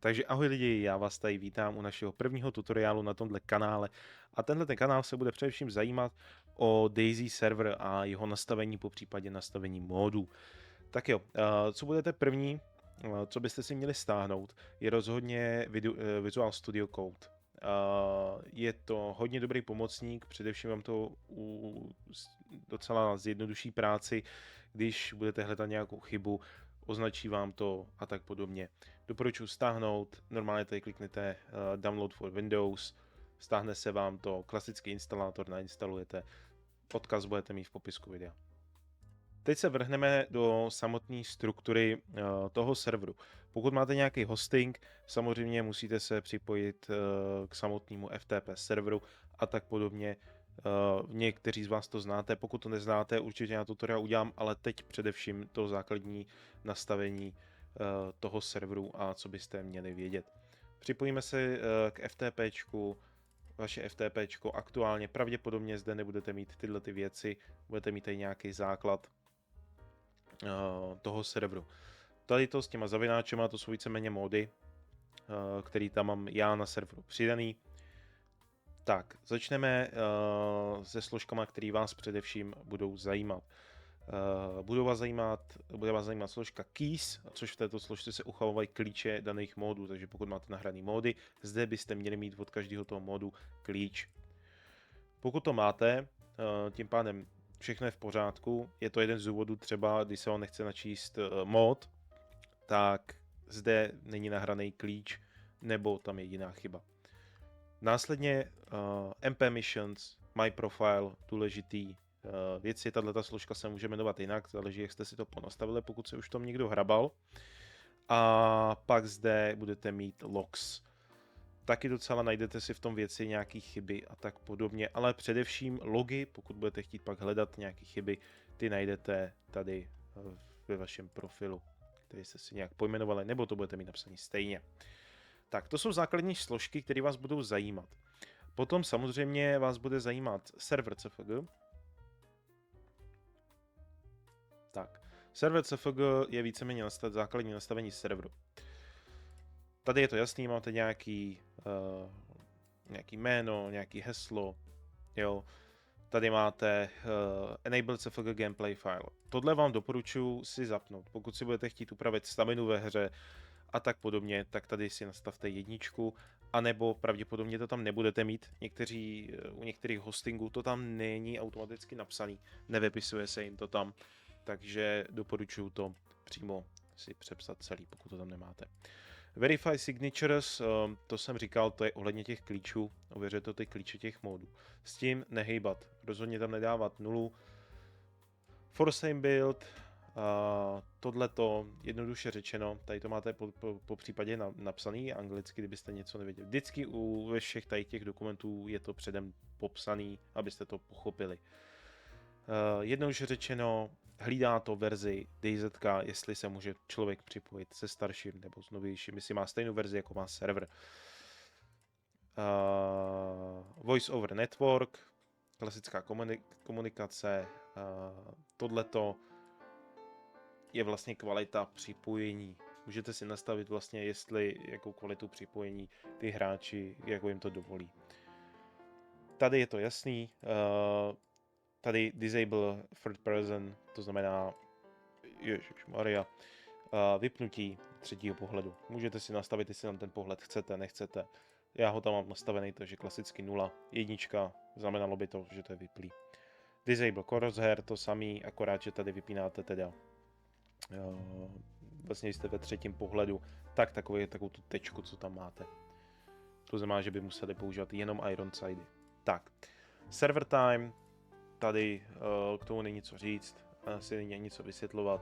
Takže ahoj lidi, já vás tady vítám u našeho prvního tutoriálu na tomhle kanále a tenhle kanál se bude především zajímat o DayZ server a jeho nastavení, popřípadě nastavení módů. Tak jo, co budete první, co byste si měli stáhnout, je rozhodně Visual Studio Code. Je to hodně dobrý pomocník, především vám to docela zjednoduší práci, když budete hledat nějakou chybu, označí vám to a tak podobně. Doporučuji stáhnout, normálně tady kliknete Download for Windows, stáhne se vám to, klasický instalátor nainstalujete, odkaz budete mít v popisku videa. Teď se vrhneme do samotné struktury toho serveru. Pokud máte nějaký hosting, samozřejmě musíte se připojit k samotnému FTP serveru a tak podobně. Někteří z vás to znáte, pokud to neznáte, určitě já tutoriál udělám, ale teď především to základní nastavení toho serveru a co byste měli vědět. Připojíme se k FTPčku, vaše FTPčko aktuálně, pravděpodobně zde nebudete mít tyhle ty věci, budete mít tady nějaký základ toho serveru. Tady to s těma zavináčema, to jsou víceméně módy, který tam mám já na serveru přidaný. Tak, začneme se složkama, které vás především budou zajímat. Bude vás zajímat složka keys, což v této složce se uchovávají klíče daných módů, takže pokud máte nahraný módy, zde byste měli mít od každého toho módu klíč. Pokud to máte, tím pádem všechno je v pořádku, je to jeden z důvodů třeba, když se vám nechce načíst mód, tak zde není nahraný klíč, nebo tam je jiná chyba. Následně MP Missions, My Profile, důležitý věci, tato složka se může jmenovat jinak, záleží, jak jste si to ponastavili, pokud se už tom někdo hrabal. A pak zde budete mít logs. Taky docela najdete si v tom věci nějaké chyby a tak podobně, ale především logy, pokud budete chtít pak hledat nějaké chyby, ty najdete tady ve vašem profilu, který jste si nějak pojmenovali, nebo to budete mít napsané stejně. Tak, to jsou základní složky, které vás budou zajímat. Potom samozřejmě vás bude zajímat server CFG. Tak, server CFG je víceméně základní nastavení serveru. Tady je to jasný, máte nějaký jméno, nějaký heslo, jo. Tady máte Enable CFG Gameplay File. Tohle vám doporučuji si zapnout. Pokud si budete chtít upravit staminu ve hře a tak podobně, tak tady si nastavte jedničku, anebo pravděpodobně to tam nebudete mít. U některých hostingů to tam není automaticky napsaný, nevypisuje se jim to tam, takže doporučuji to přímo si přepsat celý, pokud to tam nemáte. Verify signatures, to jsem říkal, to je ohledně těch klíčů, ověřete ty klíče těch módů. S tím nehejbat, rozhodně tam nedávat nulu. For same build, tohleto jednoduše řečeno, tady to máte po případě napsaný anglicky, kdybyste něco nevěděli. Vždycky ve všech tady těch dokumentů je to předem popsaný, abyste to pochopili. Jednoduše řečeno, hlídá to verzi DayZ, jestli se může člověk připojit se starším nebo s novějším, jestli má stejnou verzi, jako má server. Voice over network, klasická komunikace, tohleto je vlastně kvalita připojení. Můžete si nastavit vlastně, jakou kvalitu připojení ty hráči, jako jim to dovolí. Tady je to jasný. Tady disable third person, to znamená ježišmarja, vypnutí třetího pohledu. Můžete si nastavit, jestli tam ten pohled chcete, nechcete. Já ho tam mám nastavený, takže klasicky 0, 1, znamenalo by to, že to je vyplý. Disable crosshair, to samý, akorát, že tady vypínáte teda vlastně jste ve třetím pohledu, tak takovou tu tečku, co tam máte. To znamená, že by museli používat jenom Ironsidy. Tak, server time, tady k tomu není co říct, asi není nic co vysvětlovat.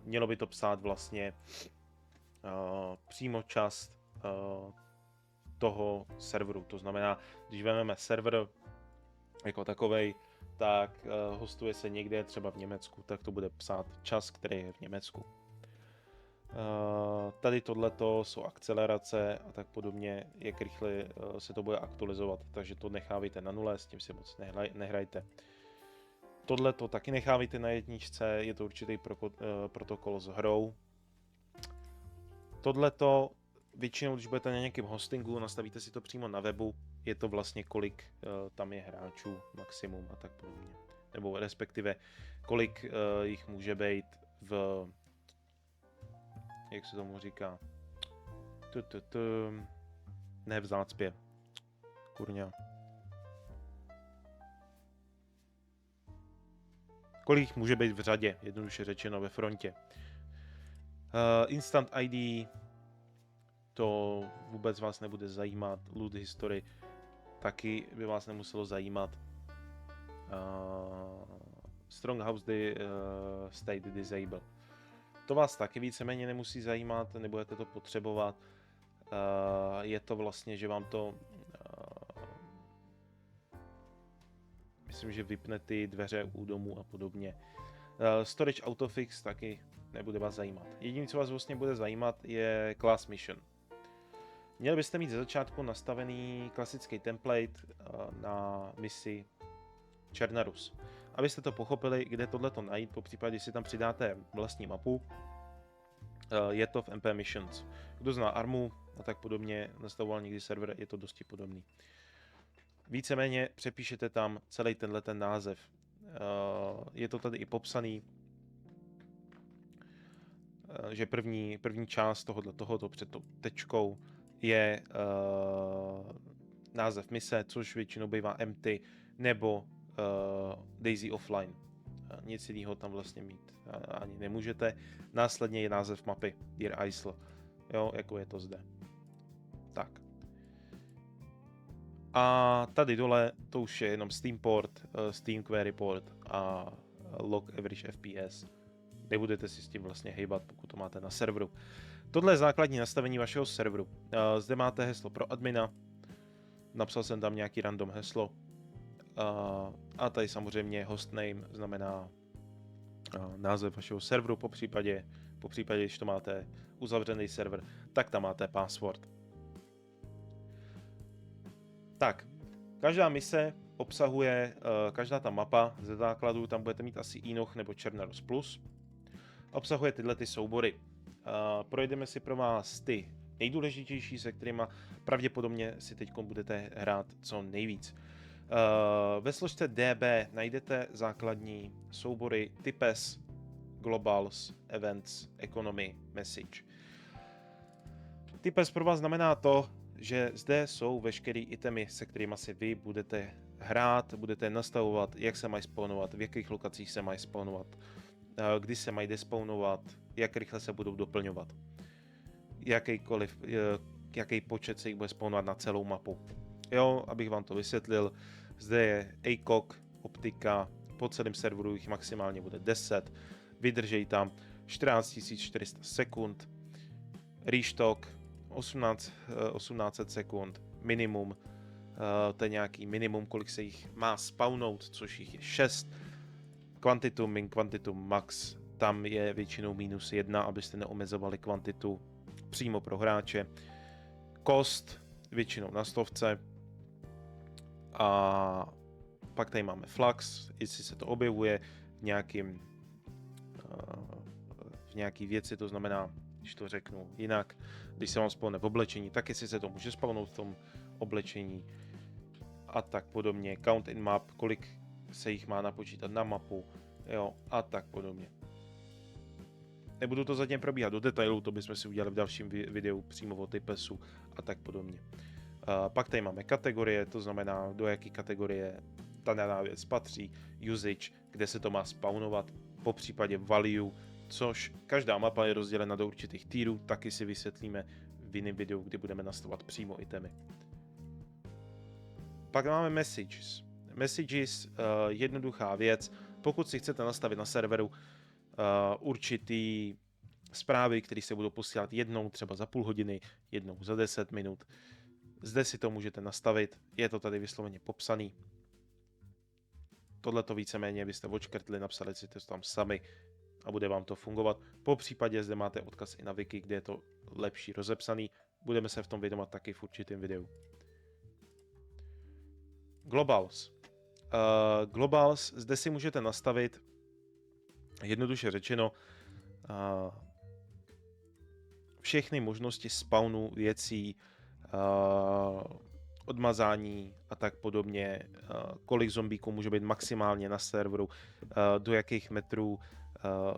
Mělo by to psát vlastně přímo část toho serveru. To znamená, když vezmeme server jako takovej, tak hostuje se někde třeba v Německu, tak to bude psát čas, který je v Německu. Tady tohleto jsou akcelerace a tak podobně, jak rychle se to bude aktualizovat, takže to nechávejte na nule, s tím si moc nehrajte. Tohleto taky nechávejte na jedničce, je to určitý protokol s hrou. Tohleto většinou, když budete na nějakém hostingu, nastavíte si to přímo na webu, je to vlastně kolik tam je hráčů, maximum a tak podobně. Nebo respektive kolik jich může být v, jak se tomu říká, ne v zácpě, kurňa. Kolik jich může být v řadě, jednoduše řečeno ve frontě. Instant ID, to vůbec vás nebude zajímat, loot history taky by vás nemuselo zajímat. Stronghouse state disable. To vás taky víceméně nemusí zajímat, nebudete to potřebovat. Je to vlastně, že vám to myslím, že vypne ty dveře u domu a podobně. Storage autofix taky nebude vás zajímat. Jediné, co vás vlastně bude zajímat, je class mission. Měli byste mít ze začátku nastavený klasický template na misi Černá Rus. Abyste to pochopili, kde tohleto najít, po případě si tam přidáte vlastní mapu, je to v MP Missions. Kdo zná armu a tak podobně, nastavoval někdy server, je to dosti podobný. Víceméně přepíšete tam celý ten název. Je to tady i popsaný, že první část tohoto před tou tečkou je název mise, což většinou bývá empty, nebo Daisy Offline. Nic jiného tam vlastně mít ani nemůžete. Následně je název mapy Dear Isle, jo, jako je to zde. Tak. A tady dole to už je jenom Steam port, Steam Query port a log average FPS. Nebudete si s tím vlastně hejbat, pokud to máte na serveru. Tohle je základní nastavení vašeho serveru. Zde máte heslo pro admina. Napsal jsem tam nějaký random heslo. A tady samozřejmě hostname znamená název vašeho serveru, po případě, když to máte uzavřený server, tak tam máte password. Tak, každá mise obsahuje, každá ta mapa ze základu, tam budete mít asi Enoch nebo Černá Rus Plus, obsahuje tyhle ty soubory. Projdeme si pro vás ty nejdůležitější, se kterými pravděpodobně si teď budete hrát co nejvíc. Ve složce DB najdete základní soubory Types, Globals, Events, Economy, Message. Types pro vás znamená to, že zde jsou veškeré itemy, se kterými si vy budete hrát, budete nastavovat, jak se mají spawnovat, v jakých lokacích se mají spawnovat, kdy se mají despawnovat, jak rychle se budou doplňovat. Jaký počet se jich bude spawnovat na celou mapu. Jo, abych vám to vysvětlil, zde je ACOG, optika, po celém serveru jich maximálně bude 10, vydržej tam 14 400 sekund, restock 1800 sekund, minimum, to je nějaký minimum, kolik se jich má spawnout, což jich je 6, kvantitu min, kvantitu max, tam je většinou -1, abyste neomezovali kvantitu přímo pro hráče, cost většinou na 100, a pak tady máme flux, jestli se to objevuje v nějaký věci, to znamená, když to řeknu jinak, když se vám spawne v oblečení, tak jestli se to může spawnout v tom oblečení a tak podobně. Count in map, kolik se jich má napočítat na mapu, jo, a tak podobně. Nebudu to zatím probíhat do detailu, to bychom si udělali v dalším videu přímo o typesu a tak podobně. Pak tady máme kategorie, to znamená, do jaké kategorie ta daná věc patří, usage, kde se to má spawnovat, po případě value, což každá mapa je rozdělena do určitých tírů, taky si vysvětlíme v jiném videu, kdy budeme nastavovat přímo itemy. Pak máme messages. Messages, jednoduchá věc, pokud si chcete nastavit na serveru určitý zprávy, které se budou posílat jednou třeba za půl hodiny, jednou za 10 minut, zde si to můžete nastavit, je to tady vysloveně popsaný. Tohle to víceméně byste odškrtli, napsali si to tam sami a bude vám to fungovat. Po případě zde máte odkaz i na wiki, kde je to lepší rozepsaný. Budeme se v tom věnovat taky v určitém videu. Globals. Globals, zde si můžete nastavit, jednoduše řečeno, všechny možnosti spawnu věcí, odmazání a tak podobně, kolik zombíků může být maximálně na serveru, do jakých metrů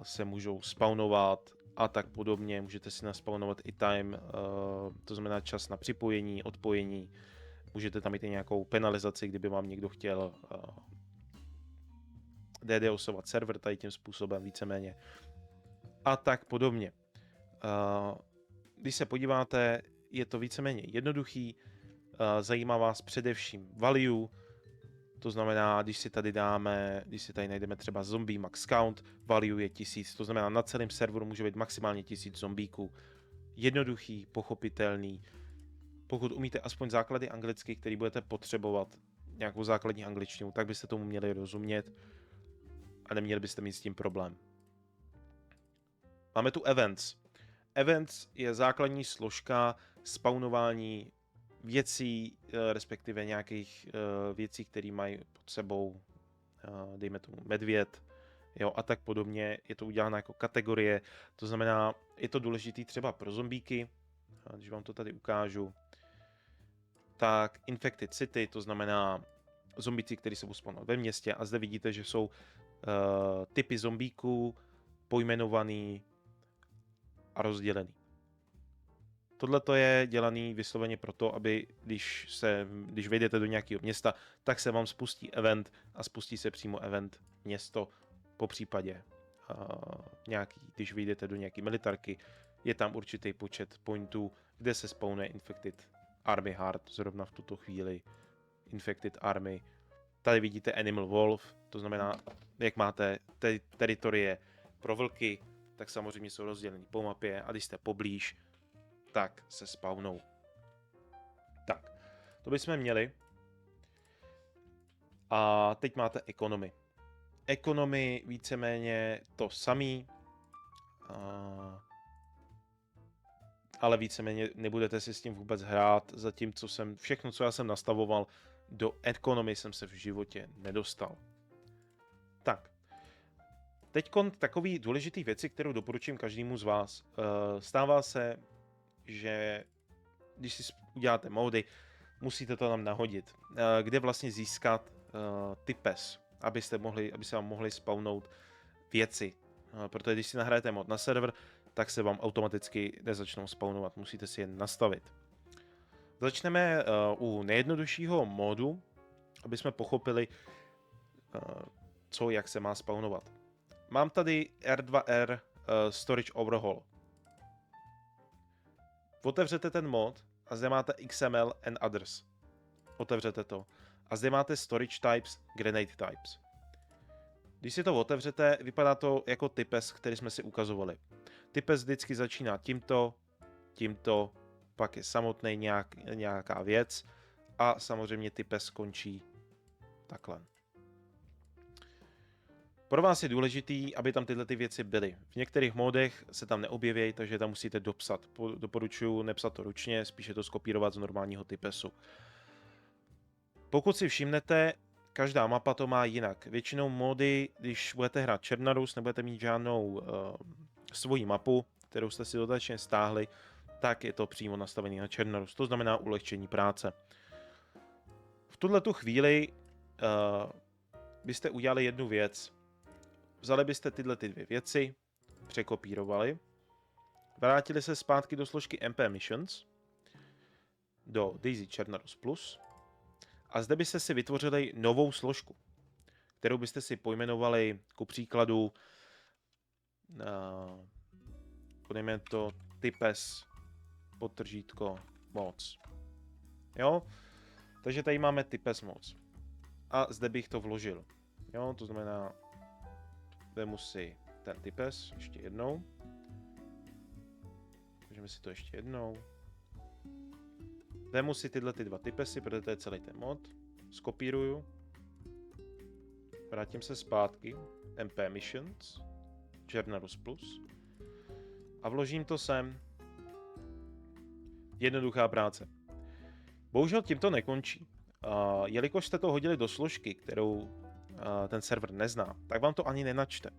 se můžou spawnovat a tak podobně. Můžete si naspawnovat i time, to znamená čas na připojení, odpojení. Můžete tam mít i nějakou penalizaci, kdyby vám někdo chtěl DDoSovat server tady tím způsobem víceméně a tak podobně. Když se podíváte, je to víceméně jednoduchý, zajímá vás především value, to znamená, když si tady najdeme třeba zombie max count, value je 1000, to znamená na celém serveru může být maximálně 1000 zombíků. Jednoduchý, pochopitelný. Pokud umíte aspoň základy anglicky, který budete potřebovat, nějakou základní angličtinu, tak byste tomu měli rozumět a neměli byste mít s tím problém. Máme tu events. Events je základní složka spawnování věcí, respektive nějakých věcí, které mají pod sebou, dejme tomu medvěd, jo, a tak podobně. Je to uděláno jako kategorie, to znamená, je to důležitý třeba pro zombíky, když vám to tady ukážu, tak Infected City, to znamená zombíci, kteří se budou spawnovat ve městě, a zde vidíte, že jsou typy zombíků pojmenovaný a rozdělený. Tohle to je dělaný vysloveně proto, aby když vejdete do nějakého města, tak se vám spustí event a spustí se přímo event město, po případě když vyjdete do nějaké militarky, je tam určitý počet pointů, kde se spawnuje Infected Army Heart, zrovna v tuto chvíli Infected Army. Tady vidíte Animal Wolf, to znamená, jak máte teritorie pro vlky, tak samozřejmě jsou rozdělení po mapě a když jste poblíž, tak se spawnou. Tak, to bychom měli. A teď máte economy. Economy víceméně to samý, ale víceméně nebudete si s tím vůbec hrát, zatímco všechno, co já jsem nastavoval, do economy jsem se v životě nedostal. Tak, teď takový důležitý věci, kterou doporučím každému z vás. Stává se, že když si uděláte módy, musíte to tam nahodit, kde vlastně získat types, aby se vám mohli spawnout věci. Protože když si nahrajete mod na server, tak se vám automaticky nezačnou spawnovat, musíte si je nastavit. Začneme u nejjednoduššího módu, aby jsme pochopili, jak se má spawnovat. Mám tady R2R Storage Overhaul. Otevřete ten mod a zde máte XML and others. Otevřete to. A zde máte Storage Types, Grenade Types. Když si to otevřete, vypadá to jako types, který jsme si ukazovali. Types vždycky začíná tímto, pak je samotný nějaká věc a samozřejmě types končí takhle. Pro vás je důležitý, aby tam tyhle věci byly. V některých módech se tam neobjeví, takže tam musíte dopsat. Doporučuji nepsat to ručně, spíše to skopírovat z normálního typesu. Pokud si všimnete, každá mapa to má jinak. Většinou módy, když budete hrát Černarus, nebudete mít žádnou svoji mapu, kterou jste si dodatečně stáhli, tak je to přímo nastavený na Černarus. To znamená ulehčení práce. V tuhletu chvíli byste udělali jednu věc. Vzali byste tyhle dvě věci, překopírovali, vrátili se zpátky do složky MP Missions, do Daisy Černarus Plus, a zde byste si vytvořili novou složku, kterou byste si pojmenovali ku příkladu, podejme to types mods. Jo? Takže tady máme types mods. A zde bych to vložil. Jo? To znamená, vemu si ten types ještě jednou. Můžeme si to ještě jednou. Vemu si tyhle dva typesy, protože to je celý ten mod. Skopíruju. Vrátím se zpátky. MP Missions. Chernarus Plus a vložím to sem. Jednoduchá práce. Bohužel tím to nekončí. Jelikož jste to hodili do složky, kterou ten server nezná, tak vám to ani nenačte.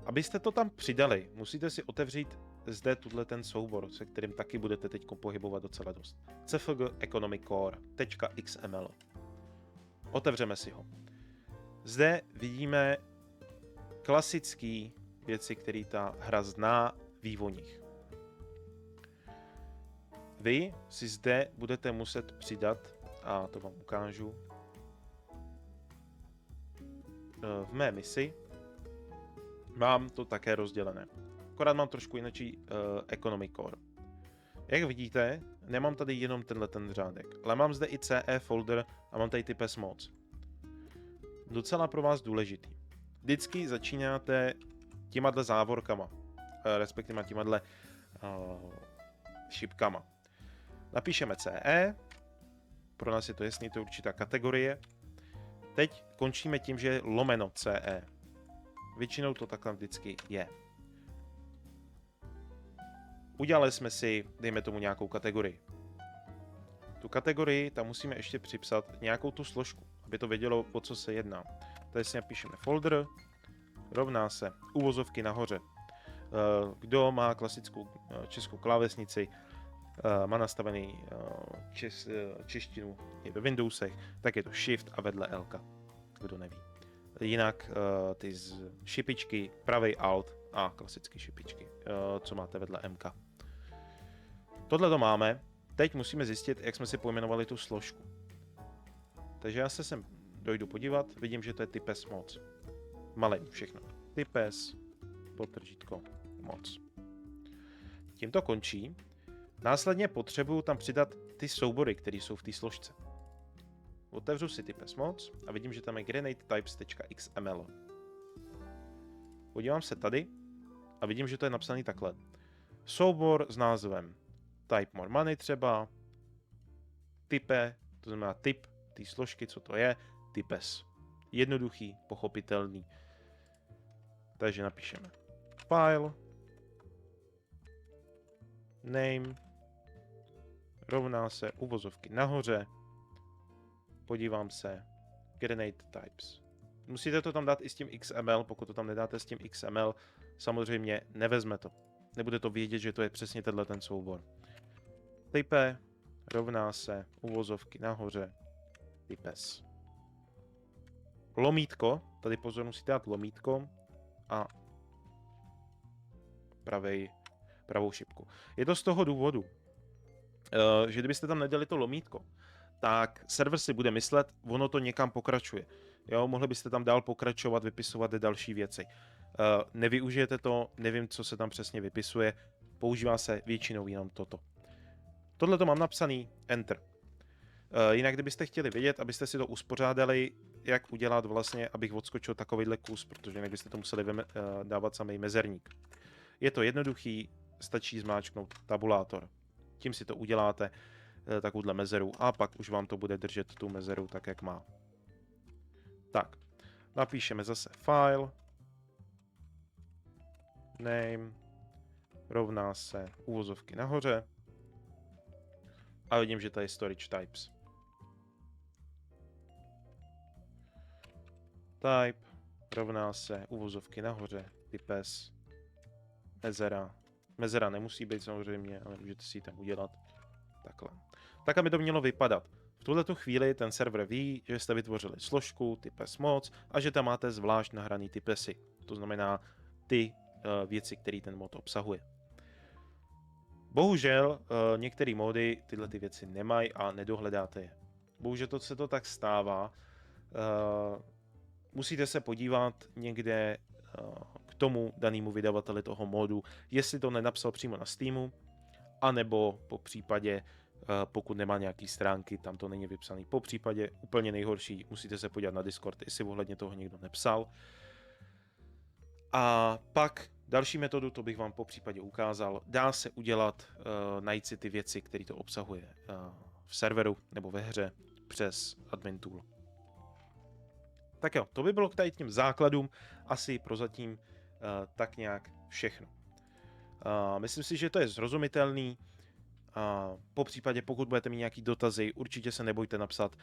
Abyste to tam přidali, musíte si otevřít zde ten soubor, se kterým taky budete teď pohybovat docela dost. CFG Economic Core.xml. Otevřeme si ho. Zde vidíme klasické věci, které ta hra zná, ví o nich. Vy si zde budete muset přidat, a to vám ukážu, v mé misi mám to také rozdělené. Akorát mám trošku jináčí Economic Core. Jak vidíte, nemám tady jenom ten řádek, ale mám zde i CE folder a mám tady ty PES mods. Docela pro vás důležitý. Vždycky začínáte těma závorkama, respektive těma šipkama. Napíšeme CE, pro nás je to jasný, to je určitá kategorie. Teď končíme tím, že je lomeno CE. Většinou to takhle vždycky je. Udělali jsme si, dejme tomu, nějakou kategorii. Tu kategorii tam musíme ještě připsat nějakou tu složku, aby to vědělo, o co se jedná. Tady si napíšeme folder, rovná se uvozovky nahoře. Kdo má klasickou českou klávesnici, má nastavený češtinu i ve Windowsech, tak je to Shift a vedle L, kdo neví. Jinak ty šipičky, pravý Alt a klasické šipičky, co máte vedle MK. Tohle to máme. Teď musíme zjistit, jak jsme si pojmenovali tu složku. Takže já se sem dojdu podívat, vidím, že to je types moc. Malé všechno. Types, podtržítko, moc. Tím to končí. Následně potřebuju tam přidat ty soubory, které jsou v té složce. Otevřu si types moc a vidím, že tam je grenadetypes.xml. Podívám se tady a vidím, že to je napsaný takhle. Soubor s názvem Type More Money třeba, type, to znamená typ té složky, co to je, types. Jednoduchý, pochopitelný. Takže napíšeme file, name, rovná se uvozovky nahoře, podívám se, grenade types. Musíte to tam dát i s tím XML, pokud to tam nedáte s tím XML, samozřejmě nevezme to. Nebude to vědět, že to je přesně ten soubor. Type rovná se uvozovky nahoře, types. Lomítko, tady pozor, musíte dát lomítko a pravou šipku. Je to z toho důvodu, že kdybyste tam nedali to lomítko, tak server si bude myslet, ono to někam pokračuje. Jo, mohli byste tam dál pokračovat, vypisovat další věci. Nevyužijete to, nevím, co se tam přesně vypisuje, používá se většinou jenom toto. Tohle to mám napsaný, enter. Jinak, kdybyste chtěli vědět, abyste si to uspořádali, jak udělat vlastně, abych odskočil takovýhle kus, protože jinak byste to museli dávat samý mezerník. Je to jednoduchý, stačí zmáčknout tabulátor. Tím si to uděláte, takovouhle mezeru, a pak už vám to bude držet tu mezeru tak, jak má. Tak, napíšeme zase file, name, rovná se uvozovky nahoře a vidím, že tady je storage types. Type, rovná se uvozovky nahoře, types, mezera. Mezera nemusí být samozřejmě, ale můžete si ji tam udělat takhle. Tak, aby to mělo vypadat. V tuhletu chvíli ten server ví, že jste vytvořili složku types moc a že tam máte zvlášť nahraný typesy. To znamená ty věci, které ten mod obsahuje. Bohužel některé mody tyhle ty věci nemají a nedohledáte je. Bohužel se to tak stává. Musíte se podívat někde k tomu danému vydavateli toho modu, jestli to nenapsal přímo na Steamu, anebo po případě, pokud nemá nějaký stránky, tam to není vypsaný. Po případě úplně nejhorší, musíte se podívat na Discord, jestli ohledně toho někdo nepsal. A pak další metodu, to bych vám po případě ukázal, dá se udělat, najít si ty věci, které to obsahuje v serveru nebo ve hře přes admin tool. Tak jo, to by bylo k tady těm základům asi prozatím tak nějak všechno. Myslím si, že to je zrozumitelný. Po případě, pokud budete mít nějaký dotazy, určitě se nebojte napsat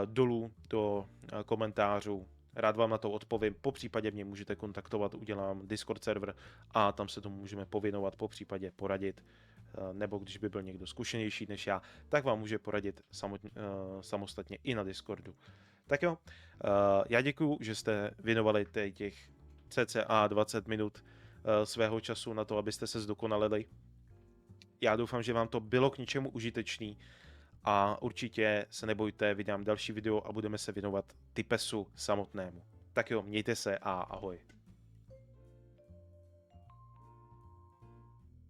dolů do komentářů. Rád vám na to odpovím, po případě mě můžete kontaktovat, udělám Discord server a tam se tomu můžeme pověnovat, po případě poradit, nebo když by byl někdo zkušenější než já, tak vám může poradit samostatně i na Discordu. Tak jo, já děkuju, že jste věnovali těch cca 20 minut svého času na to, abyste se zdokonalili. Já doufám, že vám to bylo k něčemu užitečný a určitě se nebojte, vydám další video a budeme se věnovat typesu samotnému. Tak jo, mějte se a ahoj.